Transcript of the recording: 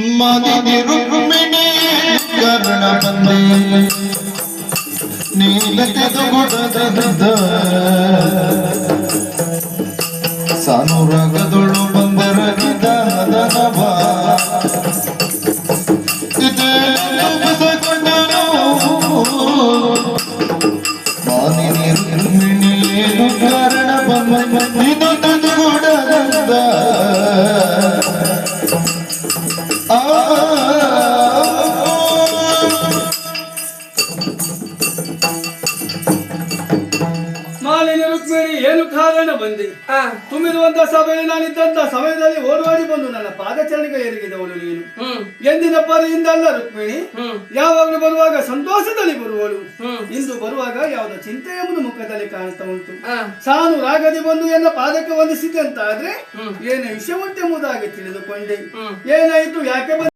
ಮನೆ ರುಕ್ಮಿಣಿ ಕರ್ಣ ಬಂದೆ ನೀಲತೆದು ಗುಡದ ಸಾನುರಾಗದೊಳು ಬಂದರ ನಿಧಾನವ ಮಾನಿನಿ ರುಕ್ಮಿಣಿ ಕರ್ಣ ಬಂದೆ ನೀಲತೆದು ಗುಡದ ಮಾಲಿನಿ ರುಕ್ಮಿಣಿ ಏನು ಕಾರಣ ಬಂದೆ ತುಂಬಿರುವಂತ ಸಭೆಯಲ್ಲಿ ನಾನಿದ್ದಂತ ಸಮಯದಲ್ಲಿ ಓಡೋಡಿ ಬಂದು ನನ್ನ ಪಾದಚರಣೆಗೆ ಎರಗಿದವಳು ನೀನು ಎಂದಿನ ಪರಿಯಿಂದಲ್ಲ ರುಕ್ಮಿಣಿ ಯಾವಾಗಲೂ ಬರುವಾಗ ಸಂತೋಷದಲ್ಲಿ ಬರುವಳು ಇಂದು ಬರುವಾಗ ಯಾವುದೋ ಚಿಂತೆ ಎಂಬುದು ಮುಖದಲ್ಲಿ ಕಾಣ್ತಾ ಉಂಟು ಸಾನು ರಾಗದಿ ಬಂದು ಎನ್ನ ಪಾದಕ್ಕೆ ವಂದಿಸಿದೆ ಅಂತ ಆದ್ರೆ ಏನು ವಿಷಯ ಉಂಟೆಂಬುದಾಗಿ ತಿಳಿದುಕೊಂಡೆ ಏನಾಯ್ತು ಯಾಕೆ